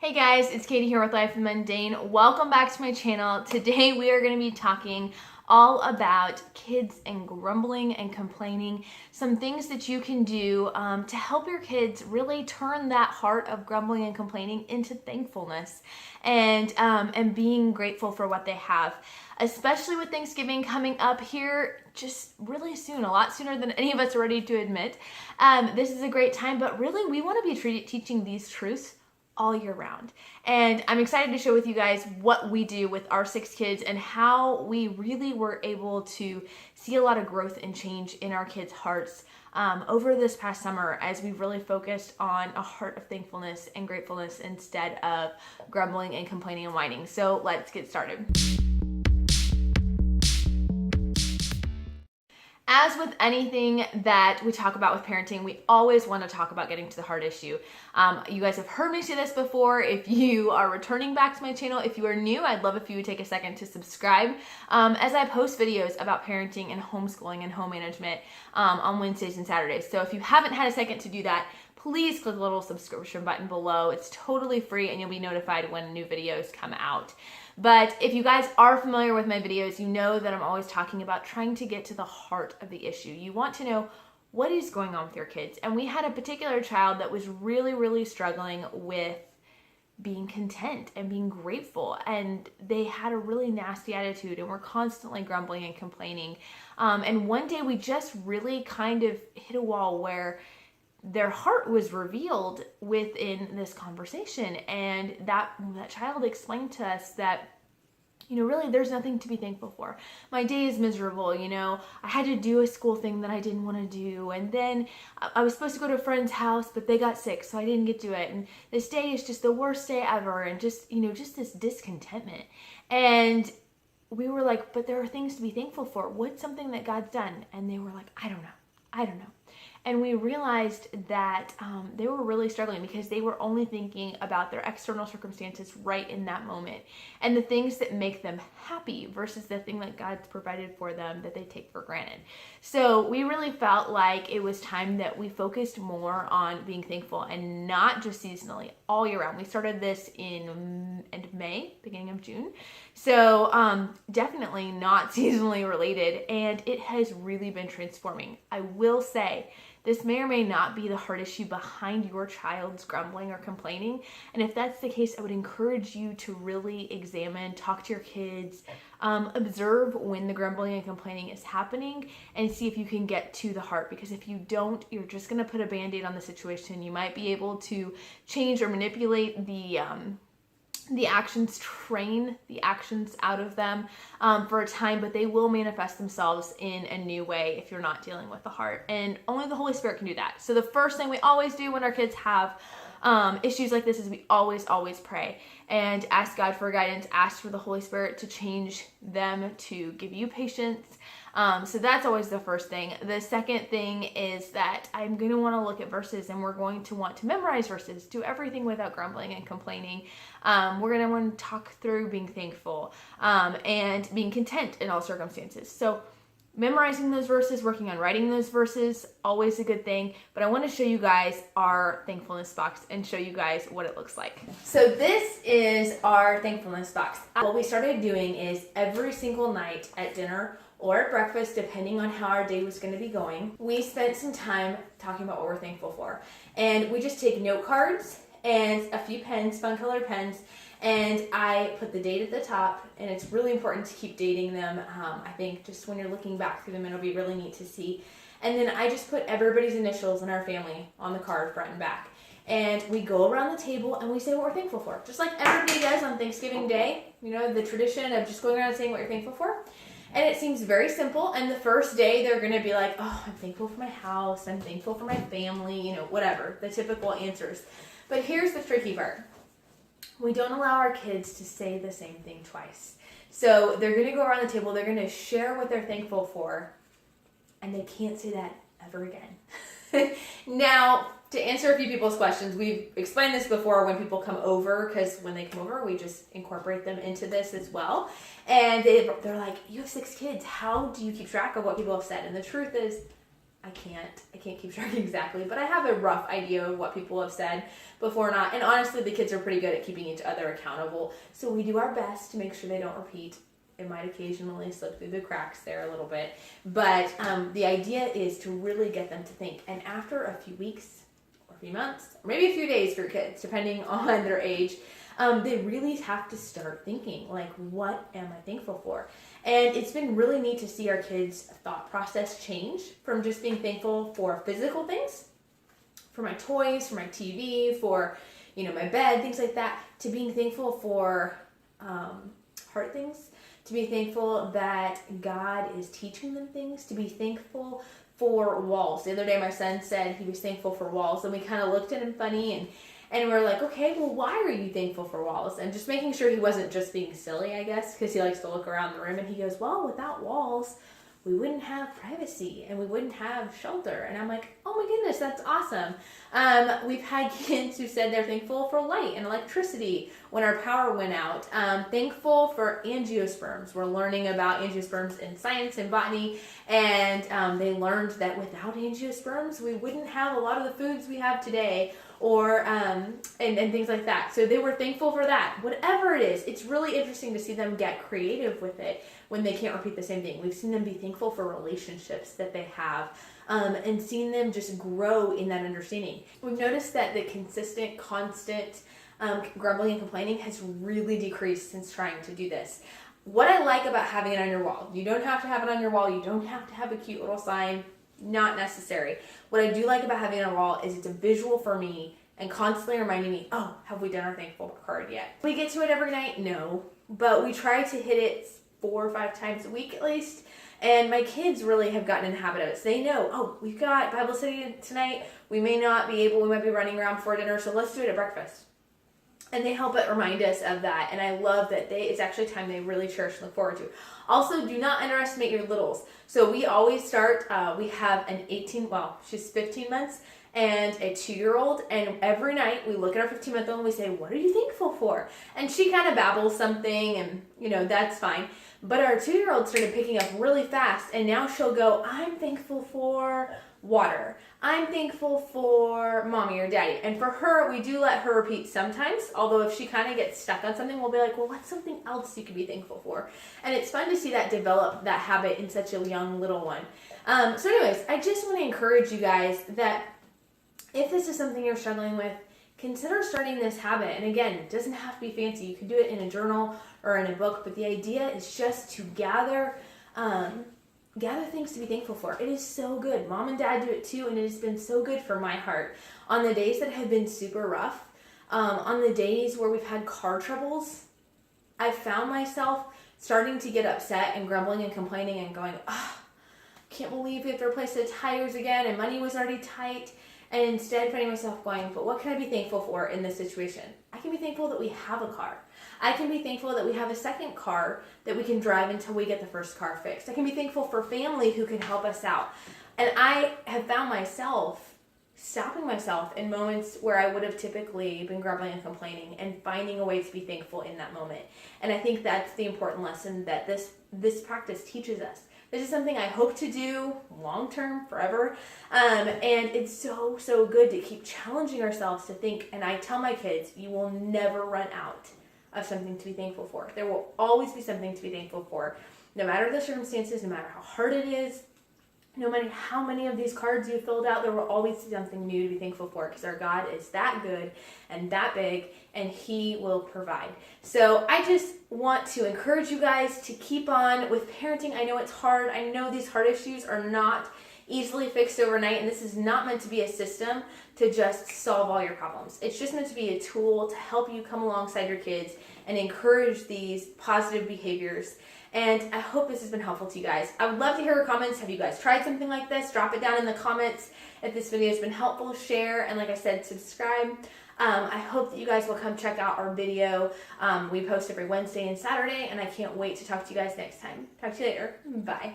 Hey guys, it's Katie here with Life in Mundane. Welcome back to my channel. Today we are going to be talking all about kids and grumbling and complaining, some things that you can do to help your kids really turn that heart of grumbling and complaining into thankfulness and being grateful for what they have, especially with Thanksgiving coming up here just really soon, a lot sooner than any of us are ready to admit. This is a great time, but really we want to be teaching these truths all year round. And I'm excited to share with you guys what we do with our 6 kids and how we really were able to see a lot of growth and change in our kids' hearts over this past summer as we really focused on a heart of thankfulness and gratefulness instead of grumbling and complaining and whining. So let's get started. As with anything that we talk about with parenting, we always want to talk about getting to the heart issue. You guys have heard me say this before. If you are returning back to my channel, if you are new, I'd love if you would take a second to subscribe as I post videos about parenting and homeschooling and home management on Wednesdays and Saturdays. So if you haven't had a second to do that, please click the little subscription button below. It's totally free and you'll be notified when new videos come out. But if you guys are familiar with my videos, you know that I'm always talking about trying to get to the heart of the issue. You want to know what is going on with your kids. And we had a particular child that was really struggling with being content and being grateful. And they had a really nasty attitude and were constantly grumbling and complaining. And one day we just really kind of hit a wall where their heart was revealed within this conversation, and that child explained to us that, really there's nothing to be thankful for. My day is miserable, I had to do a school thing that I didn't want to do, and then I was supposed to go to a friend's house, but they got sick, so I didn't get to it, and this day is just the worst day ever, and just this discontentment. And we were like, but there are things to be thankful for. What's something that God's done? And they were like, I don't know. And we realized that they were really struggling because they were only thinking about their external circumstances right in that moment and the things that make them happy versus the thing that God's provided for them that they take for granted. So we really felt like it was time that we focused more on being thankful and not just seasonally, all year round. We started this in end of May, beginning of June. So definitely not seasonally related, and it has really been transforming. I will say, this may or may not be the heart issue behind your child's grumbling or complaining. And if that's the case, I would encourage you to really examine, talk to your kids, observe when the grumbling and complaining is happening and see if you can get to the heart. Because if you don't, you're just going to put a Band-Aid on the situation. You might be able to change or manipulate the actions, train the actions out of them for a time, but they will manifest themselves in a new way if you're not dealing with the heart. And only the Holy Spirit can do that. So the first thing we always do when our kids have issues like this is we always pray and ask God for guidance, ask for the Holy Spirit to change them, to give you patience. So that's always the first thing. The second thing is that I'm going to want to look at verses, and we're going to want to memorize verses, do everything without grumbling and complaining. We're going to want to talk through being thankful and being content in all circumstances. So memorizing those verses, working on writing those verses, always a good thing. But I want to show you guys our thankfulness box and show you guys what it looks like. So this is our thankfulness box. What we started doing is every single night at dinner or at breakfast, depending on how our day was going to be going, we spent some time talking about what we're thankful for. And we just take note cards and a few pens, fun colored pens, and I put the date at the top, and it's really important to keep dating them. I think just when you're looking back through them, it'll be really neat to see. And then I just put everybody's initials in our family on the card, front and back. And we go around the table and we say what we're thankful for. Just like everybody does on Thanksgiving Day, the tradition of just going around saying what you're thankful for. And it seems very simple. And the first day, they're going to be like, oh, I'm thankful for my house. I'm thankful for my family, whatever, the typical answers. But here's the tricky part. We don't allow our kids to say the same thing twice. So they're going to go around the table. They're going to share what they're thankful for. And they can't say that ever again. Now, to answer a few people's questions, we've explained this before when people come over, because when they come over, we just incorporate them into this as well. And they're like, you have 6 kids. How do you keep track of what people have said? And the truth is, I can't keep track exactly, but I have a rough idea of what people have said before or not. And honestly, the kids are pretty good at keeping each other accountable. So we do our best to make sure they don't repeat. It might occasionally slip through the cracks there a little bit. But the idea is to really get them to think. And after a few weeks or a few months, or maybe a few days for kids, depending on their age, they really have to start thinking, like, what am I thankful for? And it's been really neat to see our kids' thought process change from just being thankful for physical things, for my toys, for my TV, for, my bed, things like that, to being thankful for heart things, to be thankful that God is teaching them things, to be thankful for walls. The other day my son said he was thankful for walls, and we kind of looked at him funny, and we're like, okay, well, why are you thankful for walls? And just making sure he wasn't just being silly, I guess, because he likes to look around the room, and he goes, well, without walls, we wouldn't have privacy, and we wouldn't have shelter. And I'm like, oh my goodness, that's awesome. We've had kids who said they're thankful for light and electricity when our power went out. Thankful for angiosperms. We're learning about angiosperms in science and botany, and they learned that without angiosperms, we wouldn't have a lot of the foods we have today, or and things like that. So they were thankful for that. Whatever it is, it's really interesting to see them get creative with it when they can't repeat the same thing. We've seen them be thankful for relationships that they have, and seen them just grow in that understanding. We've noticed that the consistent, constant grumbling and complaining has really decreased since trying to do this. What I like about having it on your wall, you don't have to have it on your wall, you don't have to have a cute little sign, not necessary. What I do like about having it on a wall is it's a visual for me and constantly reminding me, oh, have we done our thankful card yet? We get to it every night? No. But we try to hit it 4 or 5 times a week at least. And my kids really have gotten in the habit of it. So they know, oh, we've got Bible study tonight. We might be running around before dinner, so let's do it at breakfast. And they help it remind us of that. And I love that it's actually time they really cherish and look forward to. Also, do not underestimate your littles. So we always start, we have an she's 15 months and a 2-year-old. And every night we look at our 15-month-old and we say, what are you thankful for? And she kind of babbles something, and, that's fine. But our 2-year-old started picking up really fast. And now she'll go, I'm thankful for water. I'm thankful for mommy or daddy. And for her, we do let her repeat sometimes, although if she kind of gets stuck on something, we'll be like, well, what's something else you could be thankful for? And it's fun to see that develop, that habit in such a young little one. So anyways, I just want to encourage you guys that if this is something you're struggling with, consider starting this habit. And again, it doesn't have to be fancy. You can do it in a journal or in a book, but the idea is just to gather things to be thankful for. It is so good. Mom and Dad do it too, and it has been so good for my heart. On the days that have been super rough, on the days where we've had car troubles, I found myself starting to get upset and grumbling and complaining and going, can't believe we have to replace the tires again, and money was already tight. And instead finding myself going, but what can I be thankful for in this situation? I can be thankful that we have a car. I can be thankful that we have a second car that we can drive until we get the first car fixed. I can be thankful for family who can help us out. And I have found myself stopping myself in moments where I would have typically been grumbling and complaining, and finding a way to be thankful in that moment. And I think that's the important lesson that this practice teaches us. This is something I hope to do long-term, forever. And it's so, so good to keep challenging ourselves to think. And I tell my kids, you will never run out of something to be thankful for. There will always be something to be thankful for. No matter the circumstances, no matter how hard it is, no matter how many of these cards you filled out, there will always be something new to be thankful for, because our God is that good and that big, and He will provide. So I just want to encourage you guys to keep on with parenting. I know it's hard. I know these heart issues are not easily fixed overnight, and this is not meant to be a system to just solve all your problems. It's just meant to be a tool to help you come alongside your kids and encourage these positive behaviors. And I hope this has been helpful to you guys. I would love to hear your comments. Have you guys tried something like this? Drop it down in the comments. If this video has been helpful, share, and like I said, subscribe. I hope that you guys will come check out our video. We post every Wednesday and Saturday, and I can't wait to talk to you guys next time. Talk to you later. Bye.